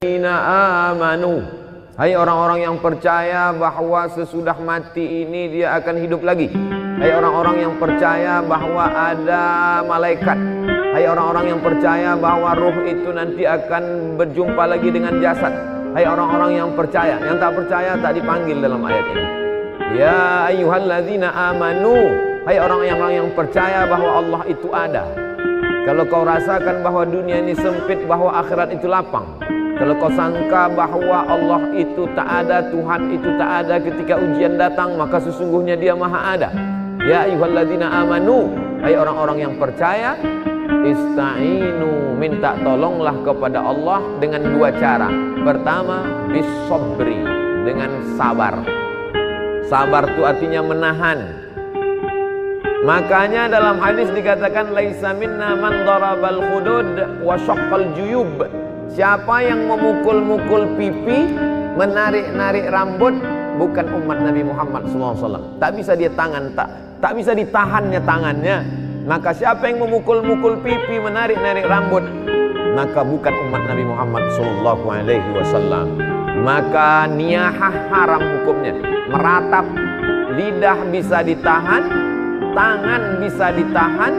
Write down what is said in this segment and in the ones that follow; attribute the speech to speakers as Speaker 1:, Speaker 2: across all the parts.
Speaker 1: amanu, hai orang-orang yang percaya bahwa sesudah mati ini dia akan hidup lagi. Hai orang-orang yang percaya bahwa ada malaikat. Hai orang-orang yang percaya bahwa ruh itu nanti akan berjumpa lagi dengan jasad. Hai orang-orang yang percaya. Yang tak percaya tak dipanggil dalam ayat ini. Ya ayyuhalladzina amanu, hai orang-orang yang percaya bahwa Allah itu ada. Kalau kau rasakan bahwa dunia ini sempit, bahwa akhirat itu lapang, kalau kau sangka bahwa Allah itu tak ada, Tuhan itu tak ada ketika ujian datang, maka sesungguhnya Dia Maha Ada. Ya ayyuhalladzina amanu, hai orang-orang yang percaya, ista'inu, minta tolonglah kepada Allah dengan dua cara. Pertama, bisobri, dengan sabar. Sabar itu artinya menahan. Makanya dalam hadis dikatakan laisa minna man darabal khudud wa syaqqal juyub. Siapa yang memukul-mukul pipi, menarik-narik rambut, bukan umat Nabi Muhammad SAW. Tak bisa dia tak bisa ditahannya tangannya. Maka siapa yang memukul-mukul pipi, menarik-narik rambut, maka bukan umat Nabi Muhammad SAW. Maka niyahah haram hukumnya. Meratap, lidah bisa ditahan, tangan bisa ditahan,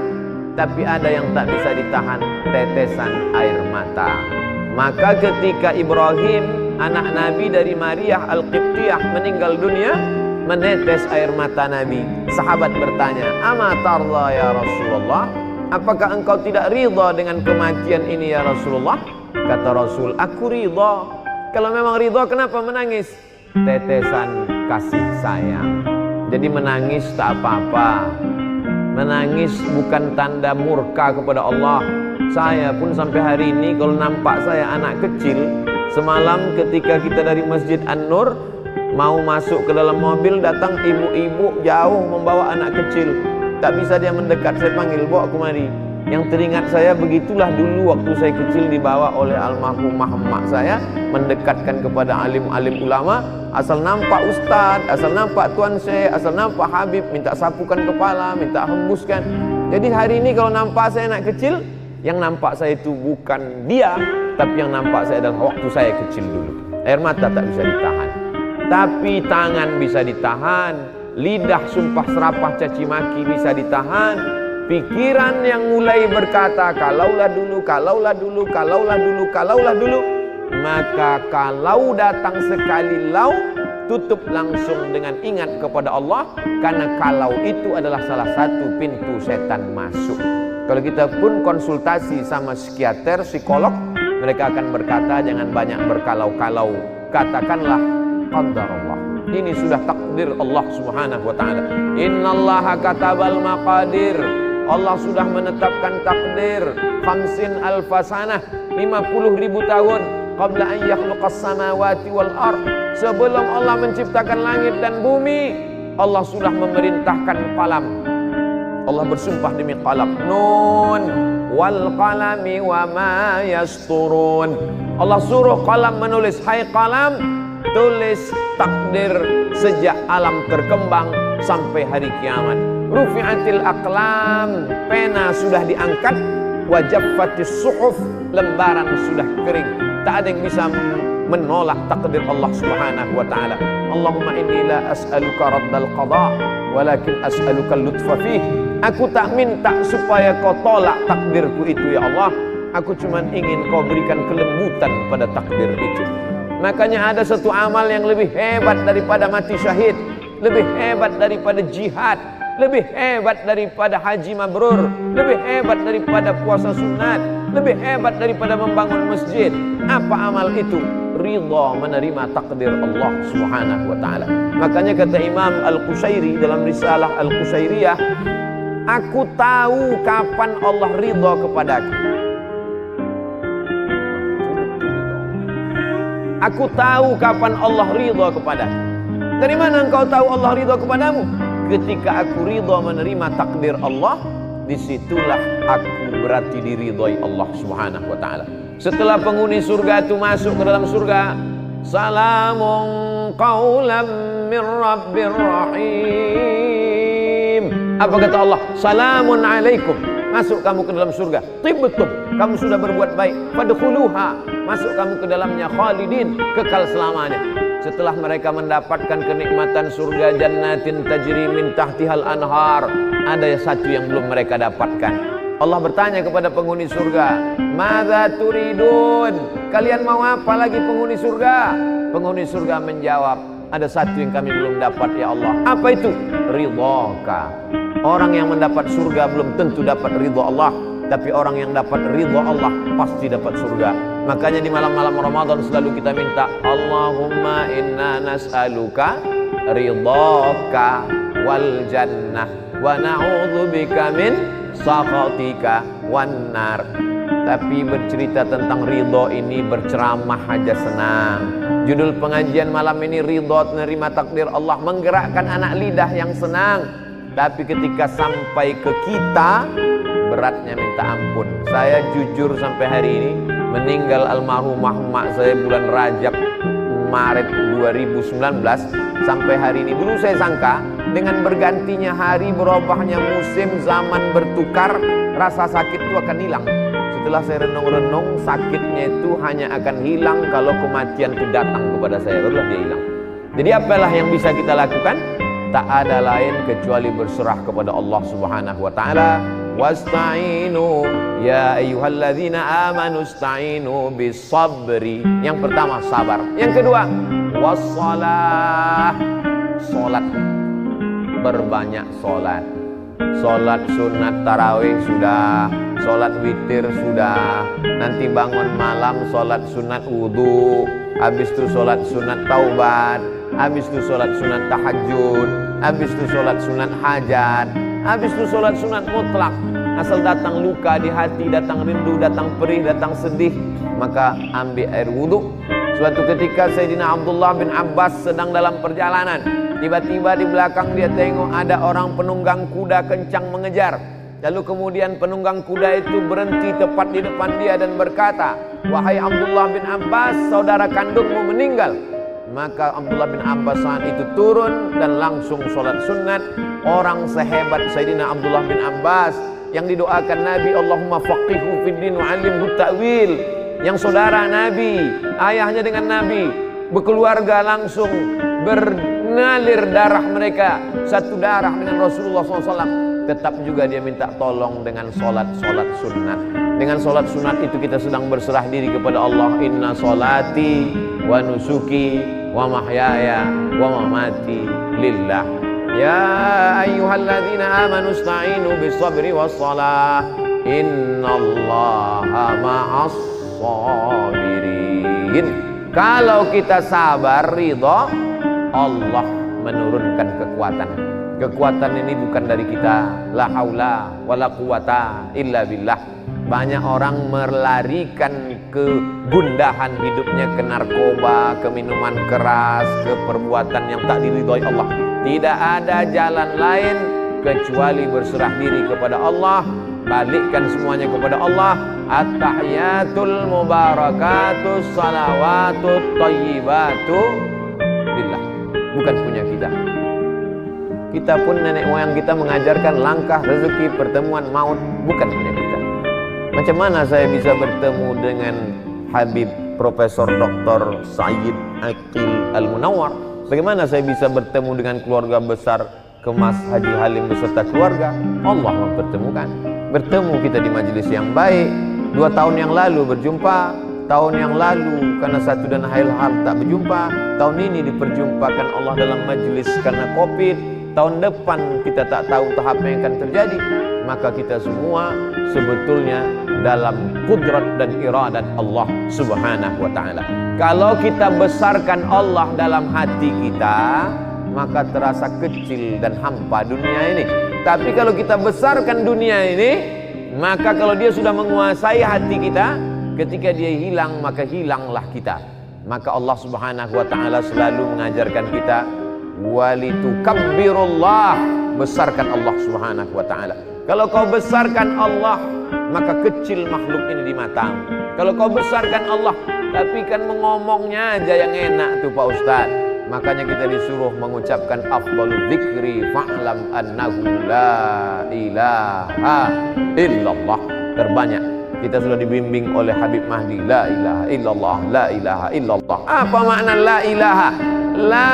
Speaker 1: tapi ada yang tak bisa ditahan, tetesan air mata. Maka ketika Ibrahim, anak Nabi dari Maria Al-Qibtiyah, meninggal dunia, menetes air mata Nabi. Sahabat bertanya, "Ama tarla ya Rasulullah? Apakah engkau tidak ridha dengan kematian ini ya Rasulullah?" Kata Rasul, "Aku ridha." Kalau memang ridha, kenapa menangis? Tetesan kasih sayang. Jadi menangis tak apa-apa. Menangis bukan tanda murka kepada Allah. Saya pun sampai hari ini kalau nampak saya anak kecil, semalam ketika kita dari Masjid An-Nur mau masuk ke dalam mobil, datang ibu-ibu jauh membawa anak kecil. Tak bisa dia mendekat, saya panggil, "Bawa kemari." Yang teringat saya, begitulah dulu waktu saya kecil dibawa oleh almarhumah emak saya, mendekatkan kepada alim-alim ulama. Asal nampak ustaz, asal nampak tuan syekh, asal nampak habib, minta sapukan kepala, minta hembuskan. Jadi hari ini kalau nampak saya anak kecil, yang nampak saya itu bukan dia, tapi yang nampak saya adalah waktu saya kecil dulu. Air mata tak bisa ditahan, tapi tangan bisa ditahan. Lidah sumpah serapah caci maki bisa ditahan. Pikiran yang mulai berkata kalaulah dulu, kalaulah dulu, kalaulah dulu, kalaulah dulu, maka kalau datang sekali lau, tutup langsung dengan ingat kepada Allah, karena kalau itu adalah salah satu pintu setan masuk. Kalau kita pun konsultasi sama psikiater, psikolog, mereka akan berkata jangan banyak berkalau-kalau, katakanlah qadarullah. Ini sudah takdir Allah Subhanahu wa taala. Innallaha katabal maqadir. Allah sudah menetapkan takdir 50 sanah, 50.000 tahun qabla an yakhluqas samawati wal ard. Sebelum Allah menciptakan langit dan bumi, Allah sudah memerintahkan qalam. Allah bersumpah demi qalam, nun wal qalami wa ma yasturun. Allah suruh qalam menulis, hai qalam, tulis takdir sejak alam terkembang sampai hari kiamat. Rufi'atil aqlam, pena sudah diangkat. Wajaffatis suhuf, lembaran sudah kering. Tak ada yang bisa menolak takdir Allah Subhanahu wa taala. Allahumma inni la as'aluka raddal qada, walakin as'aluka lutfa fih. Aku tak minta supaya kau tolak takdirku itu ya Allah. Aku cuma ingin kau berikan kelembutan pada takdir itu. Makanya ada satu amal yang lebih hebat daripada mati syahid, lebih hebat daripada jihad, lebih hebat daripada haji mabrur, lebih hebat daripada puasa sunat, lebih hebat daripada membangun masjid. Apa amal itu? Ridha menerima takdir Allah Subhanahu wa taala. Makanya kata Imam Al-Qushairi dalam risalah Al-Qushairiyah, aku tahu kapan Allah ridha kepadaku. Aku tahu kapan Allah ridha kepadaku. Dari mana engkau tahu Allah ridha kepadamu? Ketika aku ridha menerima takdir Allah, disitulah aku berarti diridhai Allah Subhanahu wa taala. Setelah penghuni surga itu masuk ke dalam surga, salamun qaulam mir rabbir rahim. Apa kata Allah? Salamun alaikum. masuk kamu ke dalam surga. Tibtum, kamu sudah berbuat baik. Fadkhuluha, masuk kamu ke dalamnya. Khalidin, kekal selamanya. Setelah mereka mendapatkan kenikmatan surga, jannatin tajri min tahtihal anhar, ada satu yang belum mereka dapatkan. Allah bertanya kepada penghuni surga, madza turidun? Kalian mau apa lagi penghuni surga? Penghuni surga menjawab, ada satu yang kami belum dapat ya Allah. Apa itu? Ridhaka. Orang yang mendapat surga belum tentu dapat ridha Allah, tapi orang yang dapat ridha Allah pasti dapat surga. Makanya di malam-malam Ramadan selalu kita minta, Allahumma inna nas'aluka ridhaka wal jannah wa na'udzubika min sakhatika wan nar. Tapi bercerita tentang ridho ini berceramah aja senang. Judul pengajian malam ini ridho, menerima takdir Allah, menggerakkan anak lidah yang senang. Tapi ketika sampai ke kita, beratnya minta ampun. Saya jujur sampai hari ini, meninggal almarhumah mak saya bulan Rajab Maret 2019, sampai hari ini dulu saya sangka dengan bergantinya hari, berubahnya musim, zaman bertukar, rasa sakit itu akan hilang. Setelah saya renung-renung, sakitnya itu hanya akan hilang kalau kematian itu datang kepada saya, barulah dia hilang. Jadi apalah yang bisa kita lakukan? Tak ada lain kecuali berserah kepada Allah Subhanahu wa taala. Wasta'inu ya ayyuhalladzina amanu ista'inu bis-sabri. Yang pertama sabar. Yang kedua wassalah, salat. Berbanyak salat. Salat sunat tarawih sudah, salat witir sudah, nanti bangun malam salat sunat wudu, habis itu salat sunat taubat, habis itu salat sunat tahajud, habis itu salat sunat hajat, habis itu salat sunat mutlak. Asal datang luka di hati, datang rindu, datang perih, datang sedih, maka ambil air wudu. Suatu ketika Sayyidina Abdullah bin Abbas sedang dalam perjalanan, tiba-tiba di belakang dia tengok ada orang penunggang kuda kencang mengejar. Lalu kemudian penunggang kuda itu berhenti tepat di depan dia dan berkata, wahai Abdullah bin Abbas, saudara kandungmu meninggal. Maka Abdullah bin Abbas saat itu turun dan langsung sholat sunat. Orang sehebat Sayyidina Abdullah bin Abbas yang didoakan Nabi, Allahumma faqihu fid din wa 'allimhu ta'wil. Yang saudara Nabi, ayahnya dengan Nabi, berkeluarga langsung bernalir darah mereka, satu darah dengan Rasulullah SAW. Tetap juga dia minta tolong dengan solat sunat. Dengan solat sunat itu kita sedang berserah diri kepada Allah. Inna solati wa nusuki wa mahyaya wa mamati lillah. Ya ayyuhalladzina amanu ista'inu bis sabri was salah. Innallaha ma'as sabirin. Kalau kita sabar, ridha, Allah menurunkan kekuatan. Kekuatan ini bukan dari kita. La haula wala quwata illa billah. Banyak orang melarikan kegundahan hidupnya ke narkoba, ke minuman keras, ke perbuatan yang tak diridhoi Allah. Tidak ada jalan lain kecuali berserah diri kepada Allah. Balikkan semuanya kepada Allah. At-tahiyatul mubarakatus salawatut thayyibatu billah. Bukan punya kita. Kita pun nenek moyang kita mengajarkan langkah rezeki, pertemuan maut, bukan punya kita. Macam mana saya bisa bertemu dengan Habib Profesor Dr. Sayyid Aqil Al-Munawwar? Bagaimana saya bisa bertemu dengan keluarga besar Kemas Haji Halim beserta keluarga? Allah mempertemukan. Bertemu kita di majelis yang baik. 2 tahun yang lalu berjumpa, tahun yang lalu karena satu dan hal tak berjumpa, tahun ini diperjumpakan Allah dalam majelis karena Covid. Tahun depan kita tak tahu tahap yang akan terjadi. Maka kita semua sebetulnya dalam kudrat dan iradat Allah Subhanahu wa ta'ala. Kalau kita besarkan Allah dalam hati kita, maka terasa kecil dan hampa dunia ini. Tapi kalau kita besarkan dunia ini, maka kalau dia sudah menguasai hati kita, ketika dia hilang, maka hilanglah kita. Maka Allah Subhanahu wa ta'ala selalu mengajarkan kita, walitukabbirullah, besarkan Allah Subhanahu wa ta'ala. Kalau kau besarkan Allah, maka kecil makhluk ini di matamu. Kalau kau besarkan Allah, tapi kan mengomongnya aja yang enak tuh Pak Ustadz. Makanya kita disuruh mengucapkan afdhalul dzikri fa'lam annahu la ilaha illallah. Terbanyak kita sudah dibimbing oleh Habib Mahdi, la ilaha illallah, la ilaha illallah. Apa makna la ilaha? La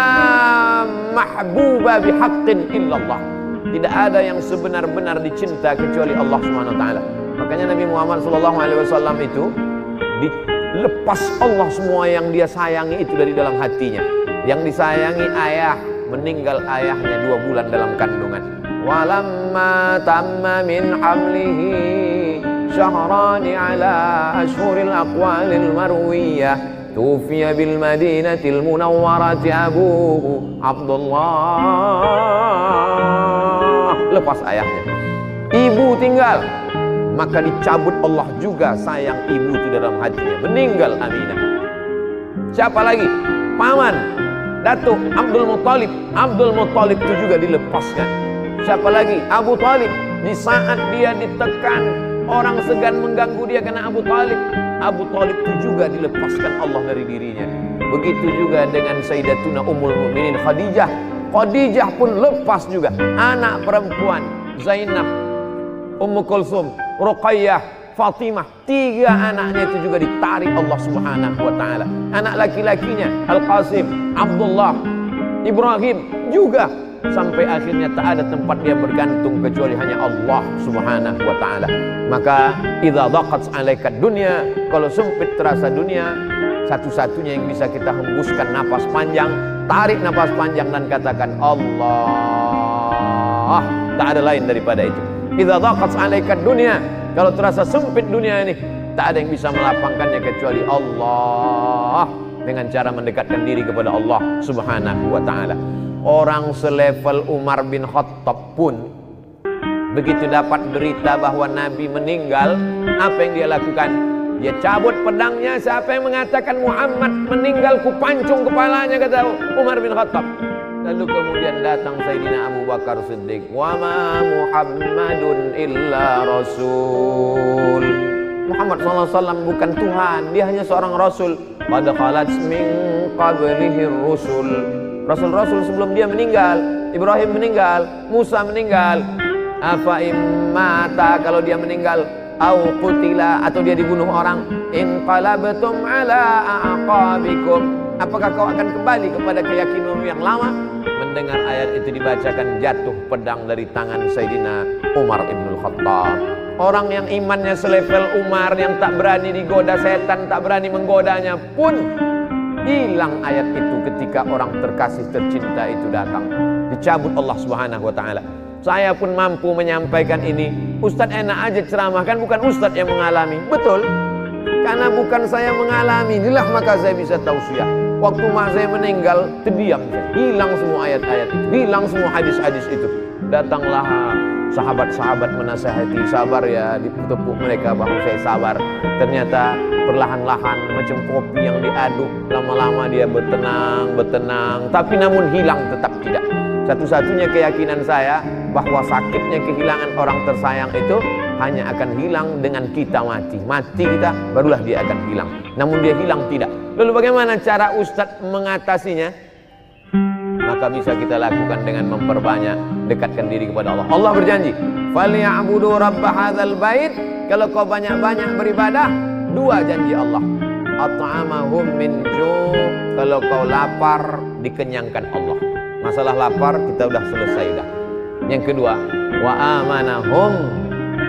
Speaker 1: mahbuba bihaqqin illallah. Tidak ada yang sebenar-benar dicinta kecuali Allah Subhanahu wa taala. Makanya Nabi Muhammad sallallahu alaihi wasallam itu dilepas Allah semua yang dia sayangi itu dari dalam hatinya. Yang disayangi ayah, meninggal ayahnya 2 bulan dalam kandungan. Walamma tamma min hamlihi syahrani ala ashhuril aqwalil marwiyah tufiya bil madinatil munawwarati abuhu Abdullah. Lepas ayahnya, ibu tinggal, maka dicabut Allah juga sayang ibu itu dalam hatinya. Meninggal Aminah. Siapa lagi? Paman Datuk Abdul Muttalib. Abdul Muttalib itu juga dilepaskan. Siapa lagi? Abu Talib. Di saat dia ditekan, orang segan mengganggu dia karena Abu Talib. Abu Talib itu juga dilepaskan Allah dari dirinya. Begitu juga dengan Sayyidatuna Ummul Mukminin Khadijah. Khadijah pun lepas juga. Anak perempuan Zainab, Ummu Kulsum, Ruqayyah, Fatimah, 3 anaknya itu juga ditarik Allah Subhanahu wa taala. Anak laki-lakinya Al-Qasim, Abdullah, Ibrahim juga, sampai akhirnya tak ada tempat dia bergantung kecuali hanya Allah Subhanahu wa taala. Maka idza dhaqat 'alaika dunya, kalau sempit terasa dunia, satu-satunya yang bisa kita hembuskan napas panjang, tarik napas panjang dan katakan Allah. Tak ada lain daripada itu. Idza dhaqat 'alaika dunya, kalau terasa sempit dunia ini, tak ada yang bisa melapangkannya kecuali Allah, dengan cara mendekatkan diri kepada Allah Subhanahu wa taala. Orang selevel Umar bin Khattab pun begitu dapat berita bahwa Nabi meninggal, apa yang dia lakukan? Dia cabut pedangnya. Siapa yang mengatakan Muhammad meninggal, ku pancung kepalanya, kata Umar bin Khattab. Lalu kemudian datang Sayyidina Abu Bakar Siddiq. Wa ma Muhammadun illa rasul. Muhammad SAW bukan Tuhan, dia hanya seorang rasul. Qad khalat min qablihi rusul. Rasul-rasul sebelum dia meninggal, Ibrahim meninggal, Musa meninggal. Afa immata, kalau dia meninggal, au qutila, atau dia dibunuh orang, inqalabtum ala aqabikum, apakah kau akan kembali kepada keyakinanmu yang lama? Mendengar ayat itu dibacakan, jatuh pedang dari tangan Sayyidina Umar ibn Khattab. Orang yang imannya selevel Umar, yang tak berani digoda setan, tak berani menggodanya pun hilang ayat itu ketika orang terkasih tercinta itu datang. Dicabut Allah Subhanahu wa taala. Saya pun mampu menyampaikan ini. Ustadz enak aja ceramah, kan bukan ustadz yang mengalami. Betul. Karena bukan saya mengalami, inilah maka saya bisa tausiah. Waktu mak saya meninggal, terdiam saya. Hilang semua ayat-ayat itu, hilang semua hadis-hadis itu. Datanglah sahabat-sahabat menasihati, sabar ya, ditepuk mereka bahu saya sabar. Ternyata perlahan-lahan macam kopi yang diaduk, lama-lama dia bertenang, tapi namun hilang tetap tidak. Satu-satunya keyakinan saya bahwa sakitnya kehilangan orang tersayang itu hanya akan hilang dengan kita mati. Mati kita, barulah dia akan hilang. Namun dia hilang tidak. Lalu bagaimana cara Ustadz mengatasinya? Maka bisa kita lakukan dengan memperbanyak dekatkan diri kepada Allah. Allah berjanji, "Falyabudu rabb hadzal bait." Kalau kau banyak-banyak beribadah, 2 janji Allah. At'amahum min ju', kalau kau lapar dikenyangkan Allah. Masalah lapar kita sudah selesai dah. Yang kedua, wa amanahum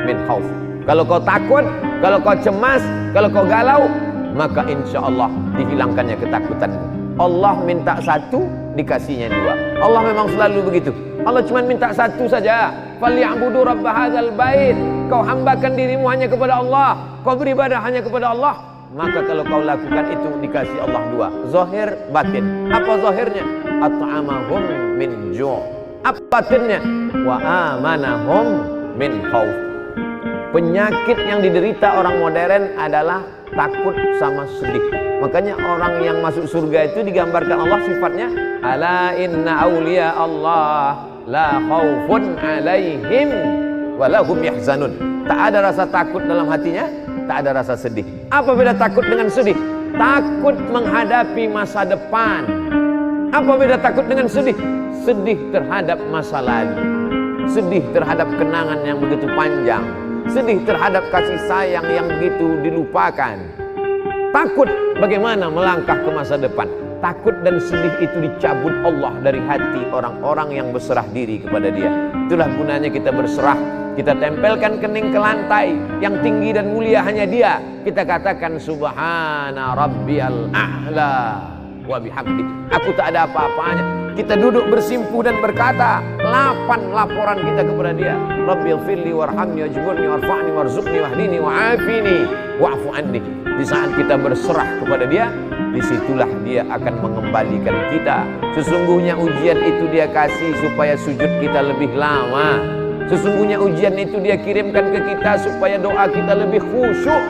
Speaker 1: min khauf. Kalau kau takut, kalau kau cemas, kalau kau galau, maka insya Allah dihilangkannya ketakutan. Allah minta 1, dikasihnya 2. Allah memang selalu begitu. Allah cuma minta 1 saja. Falyabudu rabb hadzal bait. Kau hambakan dirimu hanya kepada Allah, kau beribadah hanya kepada Allah, maka kalau kau lakukan itu dikasih Allah 2. Zahir, batin. Apa zahirnya? At'amahum min ju'. Apa batinnya? Wa amanahum min khauf. Penyakit yang diderita orang modern adalah takut sama sedih. Makanya orang yang masuk surga itu digambarkan Allah sifatnya, ala inna awliya Allah la khaufun alaihim wa lahum yahzanun. Tak ada rasa takut dalam hatinya, tak ada rasa sedih. Apa beda takut dengan sedih? Takut menghadapi masa depan. Apa beda takut dengan sedih? Sedih terhadap masa lalu, sedih terhadap kenangan yang begitu panjang, sedih terhadap kasih sayang yang begitu dilupakan. Takut bagaimana melangkah ke masa depan. Takut dan sedih itu dicabut Allah dari hati orang-orang yang berserah diri kepada Dia. Itulah gunanya kita berserah. Kita tempelkan kening ke lantai, yang tinggi dan mulia hanya Dia. Kita katakan subhana rabbiyal a'la wa bihamdi. Aku tak ada apa-apanya. Kita duduk bersimpuh dan berkata 8 laporan kita kepada Dia. Rabbil firli warhamni wajburni warfa'ni warzuqni wahdini wa'afini wa'fu anni. Di saat kita berserah kepada Dia, disitulah Dia akan mengembalikan kita. Sesungguhnya ujian itu Dia kasih supaya sujud kita lebih lama. Sesungguhnya ujian itu Dia kirimkan ke kita supaya doa kita lebih khusyuk.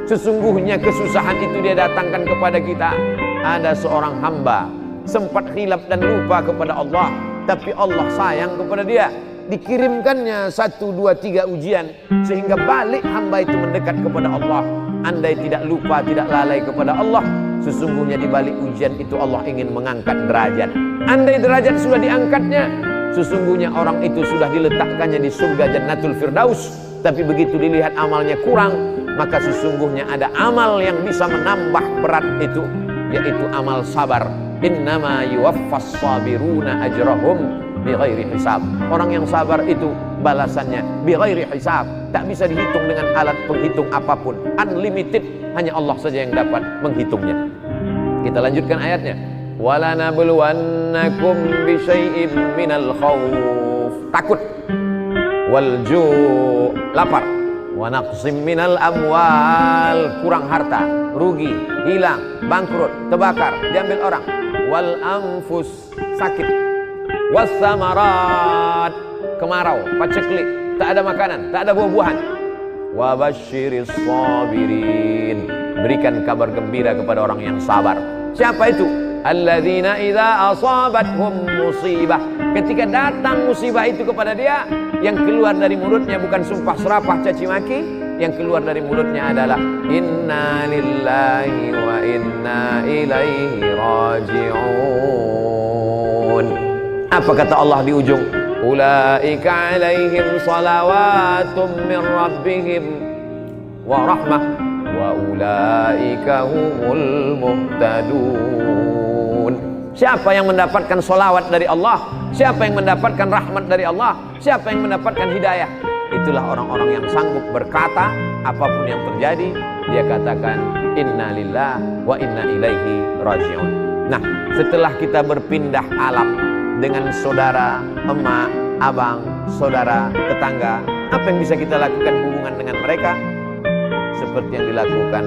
Speaker 1: Sesungguhnya kesusahan itu Dia datangkan kepada kita. Ada seorang hamba sempat khilaf dan lupa kepada Allah, tapi Allah sayang kepada dia. Dikirimkannya 1, 2, 3 ujian sehingga balik hamba itu mendekat kepada Allah. Andai tidak lupa, tidak lalai kepada Allah, sesungguhnya di balik ujian itu Allah ingin mengangkat derajat. Andai derajat sudah diangkatnya, sesungguhnya orang itu sudah diletakkannya di surga Jannatul Firdaus. Tapi begitu dilihat amalnya kurang, maka sesungguhnya ada amal yang bisa menambah berat itu, yaitu amal sabar. Innama yuwaffas sabiruna ajrahum bighairi hisab. Orang yang sabar itu balasannya bighairi hisab, tak bisa dihitung dengan alat penghitung apapun, unlimited, hanya Allah saja yang dapat menghitungnya. Kita lanjutkan ayatnya. Wala nabluwannakum bisyai'im minal khauf, takut, wal ju', lapar, wa naqsim minal amwal, kurang harta, rugi, hilang, bangkrut, terbakar, diambil orang, wal anfus, sakit, was samarat, kemarau, paceklik, tak ada makanan, tak ada buah-buahan. Wa basyiris sabirin, berikan kabar gembira kepada orang yang sabar. Siapa itu? Alladzina idza asabathum musibah, ketika datang musibah itu kepada dia, yang keluar dari mulutnya bukan sumpah serapah caci maki, yang keluar dari mulutnya adalah inna lillahi wa inna ilaihi raji'un. Apa kata Allah di ujung? Ulaika alaihim salawatum min rabbihim wa rahmah wa ulaika humul muhtadun. Siapa yang mendapatkan salawat dari Allah? Siapa yang mendapatkan rahmat dari Allah? Siapa yang mendapatkan hidayah? Itulah orang-orang yang sanggup berkata apapun yang terjadi, dia katakan inna lillah wa inna ilaihi raji'un. Nah, setelah kita berpindah alam dengan saudara, emak, abang, saudara, tetangga, apa yang bisa kita lakukan hubungan dengan mereka? Seperti yang dilakukan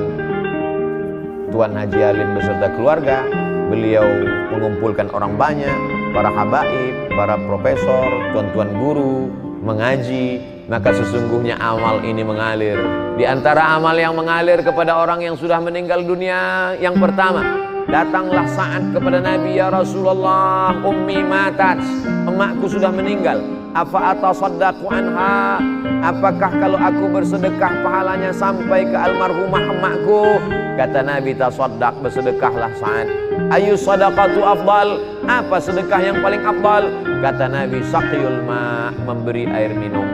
Speaker 1: Tuan Haji Alim beserta keluarga. Beliau mengumpulkan orang banyak, para habaib, para profesor, tuan-tuan guru, mengaji. Maka sesungguhnya amal ini mengalir. Di antara amal yang mengalir kepada orang yang sudah meninggal dunia, yang pertama, datanglah saat kepada Nabi, ya Rasulullah, ummi matat, emakku sudah meninggal, afa atasaddaqu anha, apakah kalau aku bersedekah pahalanya sampai ke almarhumah emakku? Kata Nabi, tasaddaq, bersedekahlah saat. Ayu sadaqatu afdal, apa sedekah yang paling afdal? Kata Nabi, saqiyul ma, memberi air minum.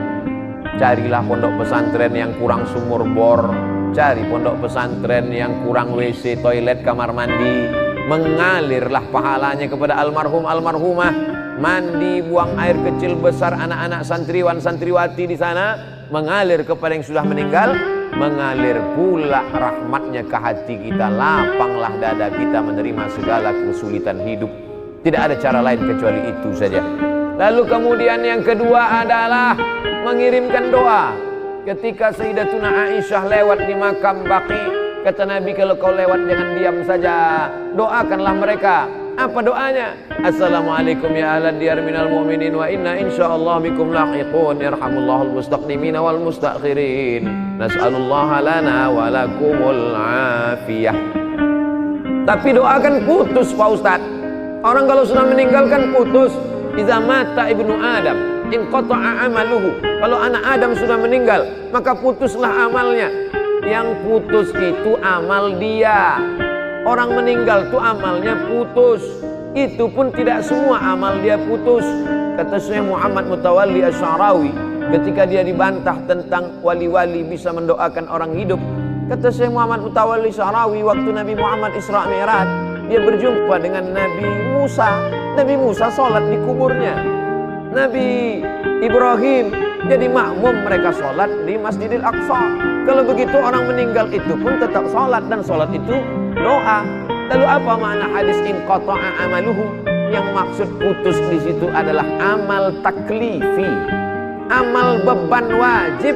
Speaker 1: Carilah pondok pesantren yang kurang sumur bor, cari pondok pesantren yang kurang WC, toilet, kamar mandi. Mengalirlah pahalanya kepada almarhum almarhumah. Mandi, buang air kecil besar anak-anak santriwan santriwati di sana, mengalir kepada yang sudah meninggal. Mengalir pula rahmatnya ke hati kita, lapanglah dada kita menerima segala kesulitan hidup. Tidak ada cara lain kecuali itu saja. Lalu kemudian yang kedua adalah mengirimkan doa. Ketika Sayyidatuna Aisyah lewat di makam Baqi, kata Nabi, kalau kau lewat jangan diam saja, doakanlah mereka. Apa doanya? Assalamualaikum ya ahla diyar minal mu'minin wa inna insyaallah bikum lahiqun, yarhamullahul mustaqdimina wal mustakhirin, nas'alullaha lana wa lakumul afiyah. Tapi doa kan putus Pak Ustaz. Orang kalau sudah meninggal kan putus. Iza mata ibnu Adam inqata'a amaluhu. Kalau anak Adam sudah meninggal, maka putuslah amalnya. Yang putus itu amal dia. Orang meninggal tuh amalnya putus. itu pun tidak semua amal dia putus. Kata Syekh Muhammad Mutawalli Asy'arawi ketika dia dibantah tentang wali-wali bisa mendoakan orang hidup. Kata Syekh Muhammad Mutawalli Asy'arawi, waktu Nabi Muhammad Isra Mi'raj, dia berjumpa dengan Nabi Musa. Nabi Musa sholat di kuburnya. Nabi Ibrahim jadi makmum, mereka sholat di Masjidil Aqsa. Kalau begitu orang meninggal itu pun tetap sholat, dan sholat itu doa. Lalu apa makna hadis inqata'a amaluhu? Yang maksud putus di situ adalah amal taklifi, amal beban wajib.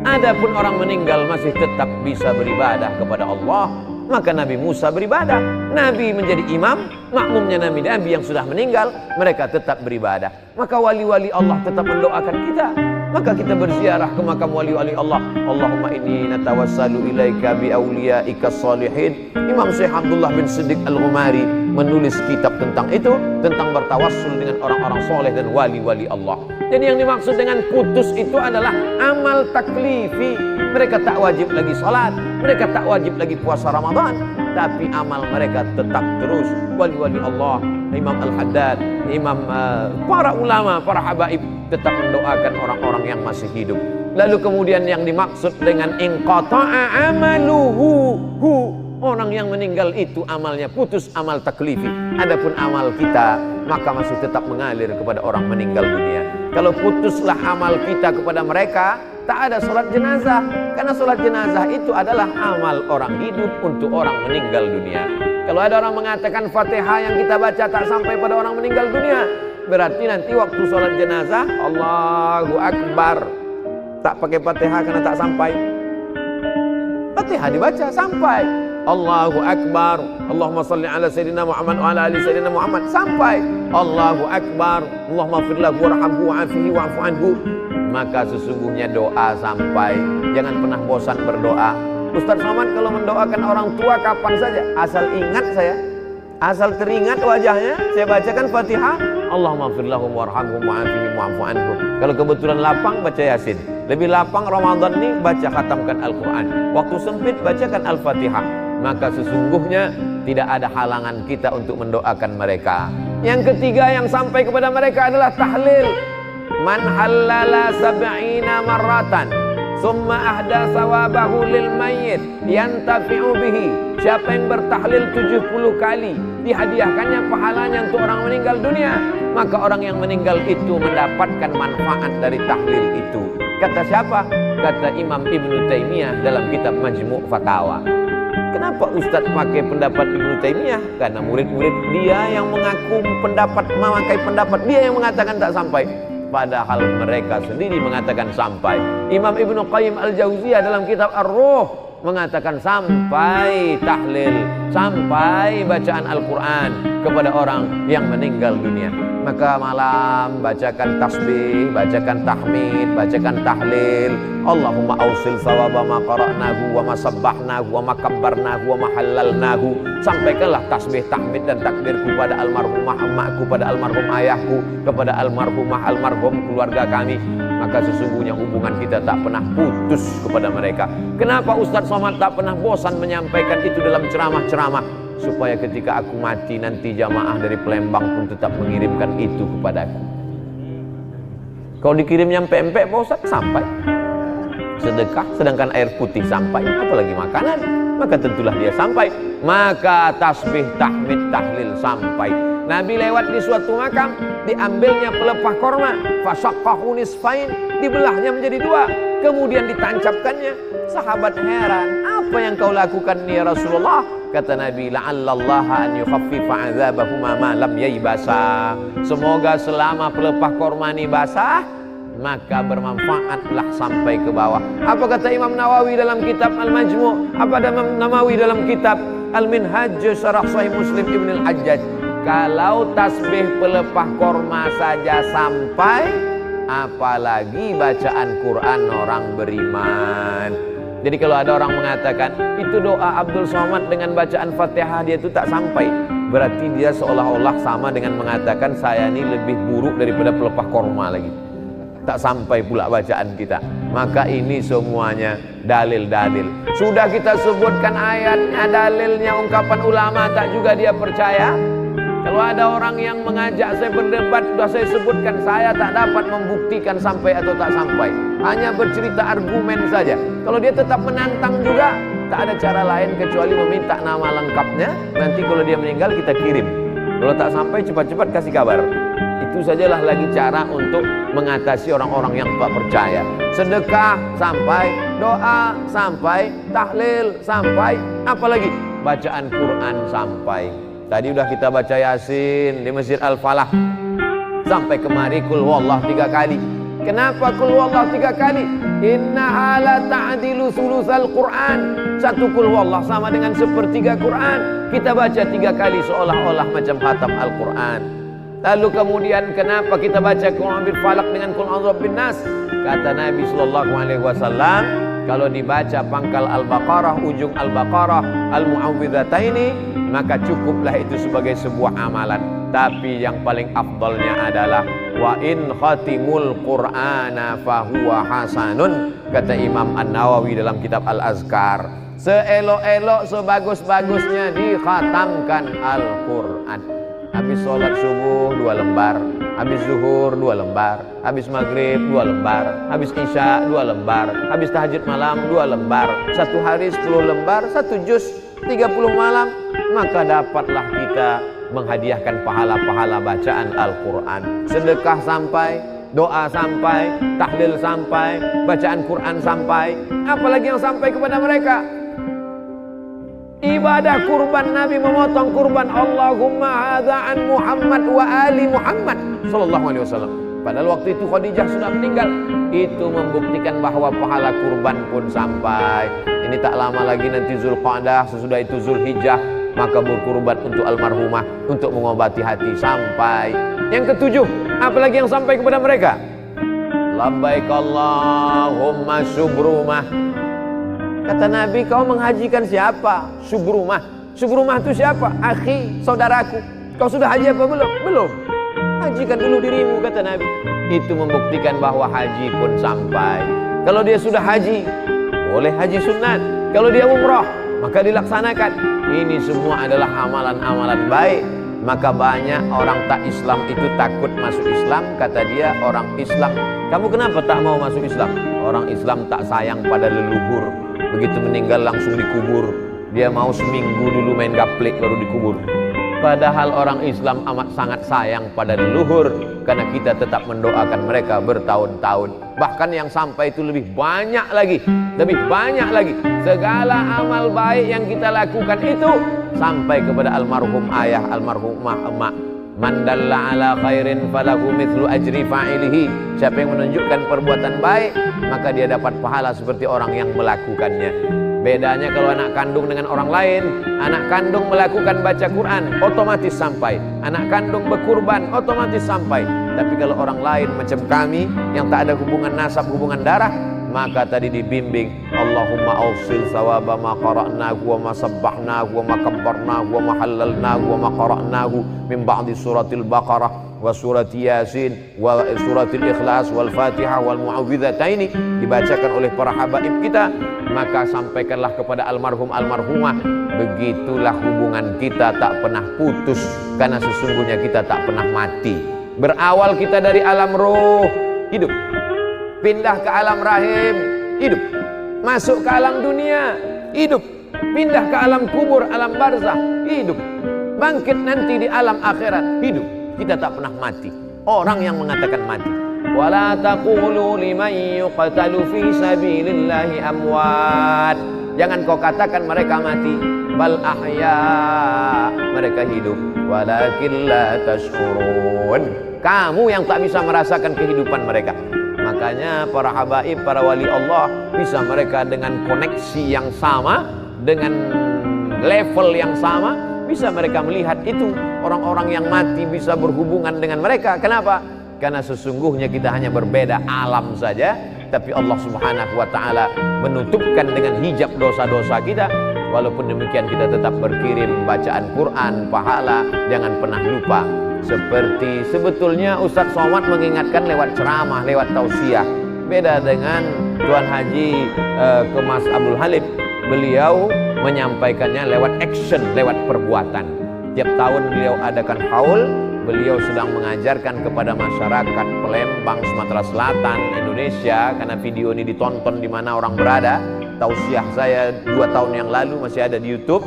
Speaker 1: Adapun orang meninggal masih tetap bisa beribadah kepada Allah, maka Nabi Musa beribadah. Nabi menjadi imam, makmumnya Nabi yang sudah meninggal, mereka tetap beribadah. Maka wali-wali Allah tetap mendoakan kita. Maka kita berziarah ke makam wali-wali Allah. Allahumma inni natawassalu ilaika bi awliyaika salihin. Imam Syekh Abdullah bin Siddiq Al-Ghumari menulis kitab tentang itu, tentang bertawassul dengan orang-orang soleh dan wali-wali Allah. Jadi yang dimaksud dengan putus itu adalah amal taklifi. Mereka tak wajib lagi salat, mereka tak wajib lagi puasa Ramadan, tapi amal mereka tetap terus. Wali-wali Allah, Imam Al-Haddad, Imam para ulama, para habaib tetap mendoakan orang-orang yang masih hidup. Lalu kemudian yang dimaksud dengan inqata'a amaluhu, orang yang meninggal itu amalnya putus, amal taklifi. Adapun amal kita maka masih tetap mengalir kepada orang meninggal dunia. Kalau putuslah amal kita kepada mereka, tak ada sholat jenazah. Karena sholat jenazah itu adalah amal orang hidup untuk orang meninggal dunia. Kalau ada orang mengatakan Fatihah yang kita baca tak sampai pada orang meninggal dunia, berarti nanti waktu sholat jenazah Allahu Akbar tak pakai Fatihah karena tak sampai. Fatihah dibaca sampai Allahu Akbar, Allahumma salli ala Sayyidina Muhammad wa ala ali Sayyidina Muhammad sampai Allahu Akbar, Allahumma firlahu warhamhu wa'afihi wa'fu anhu. Maka sesungguhnya doa sampai. Jangan pernah bosan berdoa. Ustaz Somad kalau mendoakan orang tua kapan saja, asal ingat saya, asal teringat wajahnya, saya bacakan Fatihah, Allahumma firlahum warhamhum wa'afihim wa'fu anhum. Kalau kebetulan lapang, baca Yasin. Lebih lapang Ramadan ini, baca khatamkan Al-Quran. Waktu sempit, bacakan Al-Fatihah. Maka sesungguhnya tidak ada halangan kita untuk mendoakan mereka. Yang ketiga yang sampai kepada mereka adalah tahlil. Man halala sab'ina marratan summa ahda sawabahu lil mayyit yantafi'u bihi. Siapa yang bertahlil 70 kali, dihadiahkannya pahalanya untuk orang meninggal dunia, maka orang yang meninggal itu mendapatkan manfaat dari tahlil itu. Kata siapa? Kata Imam Ibnu Taimiyah dalam kitab Majmu' Fatawa. Kenapa Ustaz pakai pendapat Ibnu Taimiyah? Karena murid-murid dia yang mengaku memakai pendapat dia yang mengatakan tak sampai, padahal mereka sendiri mengatakan sampai. Imam Ibnu Qayyim Al-Jauziyah dalam kitab Ar-Ruh mengatakan sampai tahlil, sampai bacaan Al-Quran kepada orang yang meninggal dunia. Maka malam bacakan tasbih, bacakan tahmid, bacakan tahlil. Allahumma awsil sawaba ma qara'nahu wa ma sabbahnahu wa ma kabbarnahu wa ma halalnahu. Sampaikanlah tasbih, tahmid dan takbir kepada almarhumah emakku, pada almarhum ayahku, kepada almarhumah almarhum keluarga kami. Maka sesungguhnya hubungan kita tak pernah putus kepada mereka. Kenapa Ustaz Somad tak pernah bosan menyampaikan itu dalam ceramah-ceramah? Supaya ketika aku mati nanti jamaah dari Palembang pun tetap mengirimkan itu kepadaku. Kalau dikirim nyampe empek Pak Ustaz, sampai. Sedekah, sedangkan air putih sampai, apalagi makanan, maka tentulah dia sampai. Maka tasbih, tahmid, tahlil sampai. Nabi lewat di suatu makam, diambilnya pelepah korma, fasyaqahu nisfain, dibelahnya menjadi dua, kemudian ditancapkannya. Sahabat heran, apa yang kau lakukan ya Rasulullah? Kata Nabi, la'allallaha an yukhaffifa 'adzabahuma ma lam yaybasa. Semoga selama pelepah korma ini basah, maka bermanfaatlah sampai ke bawah. Apa kata Imam Nawawi dalam kitab Al-Majmu'? Apa Imam Nawawi dalam kitab Al-Minhaj Syarah Sahih Muslim Ibn Al-Hajjaj? Kalau tasbih pelepah korma saja sampai, apalagi bacaan Quran orang beriman. Jadi kalau ada orang mengatakan itu doa Abdul Somad dengan bacaan Fatihah dia itu tak sampai, berarti dia seolah-olah sama dengan mengatakan saya ini lebih buruk daripada pelepah korma lagi. Tak sampai pula bacaan kita. Maka ini semuanya dalil-dalil. Sudah kita sebutkan ayatnya, dalilnya, ungkapan ulama, tak juga dia percaya. Kalau ada orang yang mengajak saya berdebat, sudah saya sebutkan, saya tak dapat membuktikan sampai atau tak sampai. Hanya bercerita argumen saja. Kalau dia tetap menantang juga, tak ada cara lain kecuali meminta nama lengkapnya. Nanti kalau dia meninggal kita kirim. Kalau tak sampai cepat-cepat kasih kabar. Itu sajalah lagi cara untuk mengatasi orang-orang yang tak percaya. Sedekah sampai, doa sampai, tahlil sampai, apalagi bacaan Quran sampai. Tadi udah kita baca Yasin di Masjid Al-Falah. Sampai kemari kul huwallah 3 kali. Kenapa kul huwallah 3 kali? Innaha la ta'dilu sulusal Quran. 1 kul huwallah sama dengan sepertiga Quran. Kita baca 3 kali seolah-olah macam khatam Al-Quran. Lalu kemudian kenapa kita baca Qul a'udzu birabbil falaq dengan Qul a'udzu birabbin nas? Kata Nabi sallallahu alaihi wasallam, kalau dibaca pangkal Al-Baqarah, ujung Al-Baqarah, Al-Mu'awwidhataini, maka cukuplah itu sebagai sebuah amalan. Tapi yang paling afdalnya adalah wa in khatimul Qur'ana fahuwa hasanun, kata Imam An-Nawawi dalam kitab Al-Azkar. Seelok-elok, sebagus-bagusnya dikhatamkan Al-Quran. Habis sholat subuh 2 lembar, habis zuhur 2 lembar, habis maghrib 2 lembar, habis isya 2 lembar, habis tahajud malam 2 lembar, 1 hari 10 lembar, 1 juz 30 malam, maka dapatlah kita menghadiahkan pahala-pahala bacaan Al-Quran. Sedekah sampai, doa sampai, tahlil sampai, bacaan Quran sampai, apalagi yang sampai kepada mereka? Ibadah kurban, Nabi memotong kurban, Allahumma hadza an Muhammad wa ali Muhammad sallallahu alaihi wasallam. Padahal waktu itu Khadijah sudah meninggal. Itu membuktikan bahwa pahala kurban pun sampai. Ini tak lama lagi nanti Zulqa'dah, sesudah itu Zulhijjah, maka berkurban untuk almarhumah, untuk mengobati hati sampai. Yang ketujuh, apalagi yang sampai kepada mereka? Labbaik Allahumma subrumah. Kata Nabi, kau menghajikan siapa? Subrumah. Subrumah itu siapa? Akhi, saudaraku. Kau sudah haji apa belum? Belum. Hajikan dulu dirimu, kata Nabi. Itu membuktikan bahwa haji pun sampai. Kalau dia sudah haji, boleh haji sunat. Kalau dia umrah, maka dilaksanakan. Ini semua adalah amalan-amalan baik. Maka banyak orang tak Islam itu takut masuk Islam. Kata dia, orang Islam, kamu kenapa tak mau masuk Islam? Orang Islam tak sayang pada leluhur. Begitu meninggal langsung dikubur. Dia mau seminggu dulu main gaplek baru dikubur. Padahal orang Islam amat sangat sayang pada leluhur, karena kita tetap mendoakan mereka bertahun-tahun. Bahkan yang sampai itu lebih banyak lagi. Lebih banyak lagi. Segala amal baik yang kita lakukan itu sampai kepada almarhum ayah, almarhumah emak. Man dalla ala khairin falahu mithlu ajri fa'ilihi. Siapa yang menunjukkan perbuatan baik, maka dia dapat pahala seperti orang yang melakukannya. Bedanya kalau anak kandung dengan orang lain. Anak kandung melakukan baca Quran, otomatis sampai. Anak kandung berkurban, otomatis sampai. Tapi kalau orang lain macam kami yang tak ada hubungan nasab, hubungan darah, maka tadi dibimbing, Allahumma awsil sawaba ma qara'nahu wa ma sabbahnahu wa ma kabbarnahu wa ma halalnahu wa ma qara'nahu min ba'di suratil Baqarah wa surati Yasin wa suratil Ikhlas wal Fatihah wal Mu'awwidhataini, dibacakan oleh para habaib kita. Maka sampaikanlah kepada almarhum almarhumah, begitulah hubungan kita tak pernah putus, karena sesungguhnya kita tak pernah mati. Berawal kita dari alam roh, hidup, pindah ke alam rahim, hidup, masuk ke alam dunia, hidup, pindah ke alam kubur, alam barzah, hidup, bangkit nanti di alam akhirat, hidup. Kita tak pernah mati. Orang yang mengatakan mati, wala taqulu liman yuqtalu fi sabilillahi amwat, jangan kau katakan mereka mati, bal ahya, mereka hidup, walakin la tashkurun, kamu yang tak bisa merasakan kehidupan mereka. Makanya para habaib, para wali Allah, bisa mereka dengan koneksi yang sama, dengan level yang sama, bisa mereka melihat itu. Orang-orang yang mati bisa berhubungan dengan mereka. Kenapa? Karena sesungguhnya kita hanya berbeda alam saja, tapi Allah Subhanahu wa ta'ala menutupkan dengan hijab dosa-dosa kita. Walaupun demikian kita tetap berkirim bacaan Quran, pahala, jangan pernah lupa. Seperti sebetulnya Ustaz Somad mengingatkan lewat ceramah, lewat tausiah. Beda dengan Tuan Haji Kemas Abdul Halim, beliau menyampaikannya lewat action, lewat perbuatan. Tiap tahun beliau adakan haul. Beliau sedang mengajarkan kepada masyarakat Palembang, Sumatera Selatan, Indonesia, karena video ini ditonton di mana orang berada. Tausiah saya 2 tahun yang lalu masih ada di YouTube,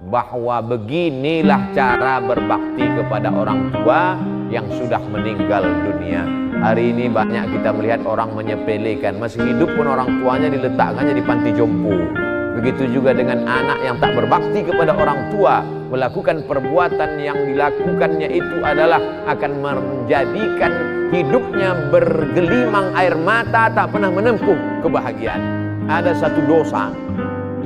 Speaker 1: bahwa beginilah cara berbakti kepada orang tua yang sudah meninggal dunia. Hari ini banyak kita melihat orang menyepelekan, masih hidup pun orang tuanya diletakkannya di panti jompo. Begitu juga dengan anak yang tak berbakti kepada orang tua, melakukan perbuatan yang dilakukannya itu adalah akan menjadikan hidupnya bergelimang air mata, tak pernah menempuh kebahagiaan. Ada satu dosa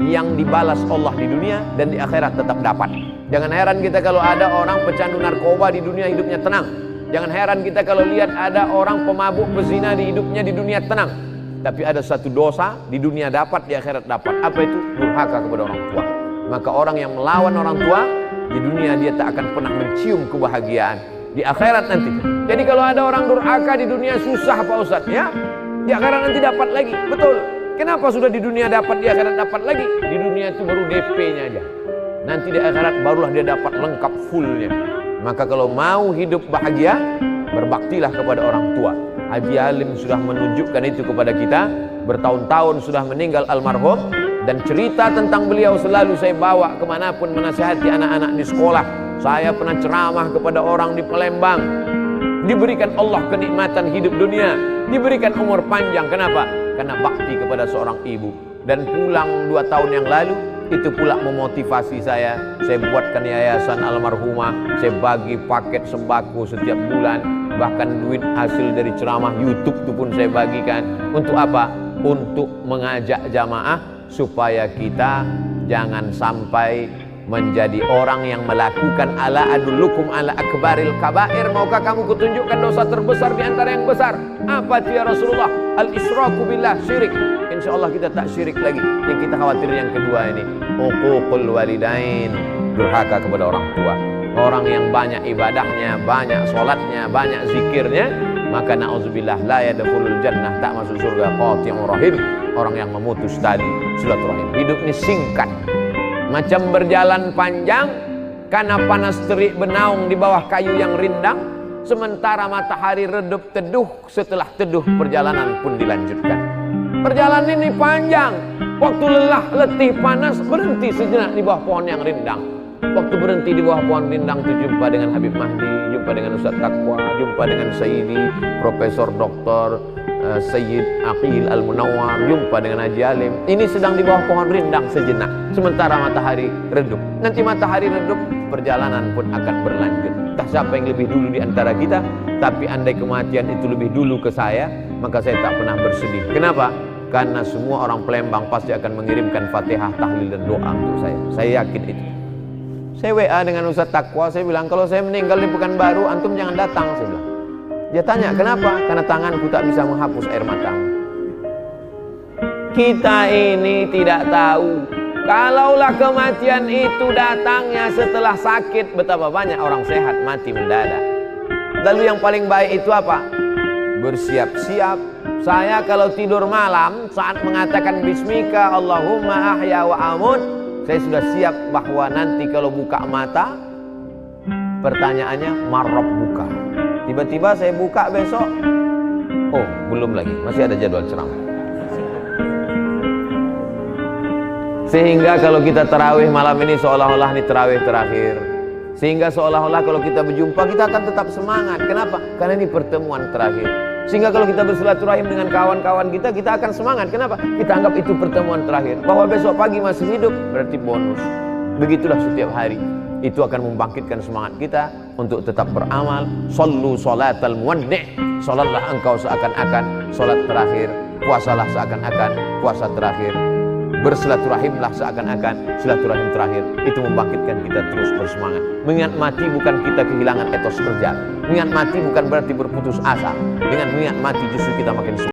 Speaker 1: yang dibalas Allah di dunia dan di akhirat tetap dapat. Jangan heran kita kalau ada orang pecandu narkoba di dunia hidupnya tenang. Jangan heran kita kalau lihat ada orang pemabuk pezina di hidupnya di dunia tenang. Tapi ada satu dosa di dunia dapat, di akhirat dapat. Apa itu? Durhaka kepada orang tua. Maka orang yang melawan orang tua di dunia dia tak akan pernah mencium kebahagiaan di akhirat nanti. Jadi kalau ada orang durhaka di dunia susah Pak Ustadz, ya, di akhirat nanti dapat lagi. Betul. Kenapa sudah di dunia dapat, di akhirat dapat lagi? Di dunia itu baru DP-nya aja. Nanti di akhirat barulah dia dapat lengkap fullnya. Maka kalau mau hidup bahagia, berbaktilah kepada orang tua. Haji Halim sudah menunjukkan itu kepada kita. Bertahun-tahun sudah meninggal almarhum, dan cerita tentang beliau selalu saya bawa kemanapun menasihati anak-anak di sekolah. Saya pernah ceramah kepada orang di Palembang. Diberikan Allah kenikmatan hidup dunia, diberikan umur panjang. Kenapa? Karena bakti kepada seorang ibu. Dan pulang 2 tahun yang lalu, itu pula memotivasi saya. Saya buatkan yayasan almarhumah, saya bagi paket sembako setiap bulan. Bahkan duit hasil dari ceramah YouTube itu pun saya bagikan. Untuk apa? Untuk mengajak jamaah supaya kita jangan sampai menjadi orang yang melakukan ala adullukum ala akbaril kabair. Maukah kamu kutunjukkan dosa terbesar di antara yang besar? Apa itu ya Rasulullah? Al-isyraku billah, syirik. Insya Allah kita tak syirik lagi. Yang kita khawatir yang kedua ini, uququl walidain, durhaka kepada orang tua. Orang yang banyak ibadahnya, banyak sholatnya, banyak zikirnya, maka na'udzubillah la yadkhulul jannah, tak masuk surga. Qati'ur rahim, orang yang memutus tali silaturahim. Hidup ini singkat, macam berjalan panjang, karena panas terik benaung di bawah kayu yang rindang. Sementara matahari redup teduh, setelah teduh perjalanan pun dilanjutkan. Perjalanan ini panjang. Waktu lelah, letih, panas, berhenti sejenak di bawah pohon yang rindang. Waktu berhenti di bawah pohon rindang itu jumpa dengan Habib Mahdi, jumpa dengan Ustaz Taqwa, jumpa dengan Sayyidi Profesor Dr. Sayyid Aqil Al-Munawwar, jumpa dengan Haji Halim. Ini sedang di bawah pohon rindang sejenak, sementara matahari redup. Nanti matahari redup, perjalanan pun akan berlanjut. Entah siapa yang lebih dulu di antara kita, tapi andai kematian itu lebih dulu ke saya, maka saya tak pernah bersedih. Kenapa? Karena semua orang Palembang pasti akan mengirimkan Fatihah, tahlil dan doa untuk saya. Saya yakin itu. Saya WA dengan Ustaz Taqwa, saya bilang kalau saya meninggal di Pekanbaru, antum jangan datang, saya bilang. Dia tanya, kenapa? Karena tanganku tak bisa menghapus air matamu. Kita ini tidak tahu, kalaulah kematian itu datangnya setelah sakit, betapa banyak orang sehat mati mendadak. Lalu yang paling baik itu apa? Bersiap-siap. Saya kalau tidur malam, saat mengatakan Bismika Allahumma ahya wa amut, saya sudah siap bahwa nanti kalau buka mata, pertanyaannya marrab buka. Tiba-tiba saya buka besok, oh belum lagi, masih ada jadwal ceramah. Sehingga kalau kita tarawih malam ini seolah-olah ini tarawih terakhir. Sehingga seolah-olah kalau kita berjumpa kita akan tetap semangat. Kenapa? Karena ini pertemuan terakhir. Sehingga kalau kita bersilaturahim dengan kawan-kawan kita, kita akan semangat. Kenapa? Kita anggap itu pertemuan terakhir. Bahwa besok pagi masih hidup, berarti bonus. Begitulah setiap hari. Itu akan membangkitkan semangat kita untuk tetap beramal. Sallu salatal muwaddi'. Salatlah engkau seakan-akan salat terakhir. Puasalah seakan-akan puasa terakhir. Bersilaturahimlah seakan-akan silaturahim terakhir. Itu membangkitkan kita terus bersemangat. Mengingat mati bukan kita kehilangan etos kerja. Mengingat mati bukan berarti berputus asa. Dengan mengingat mati justru kita makin semangat.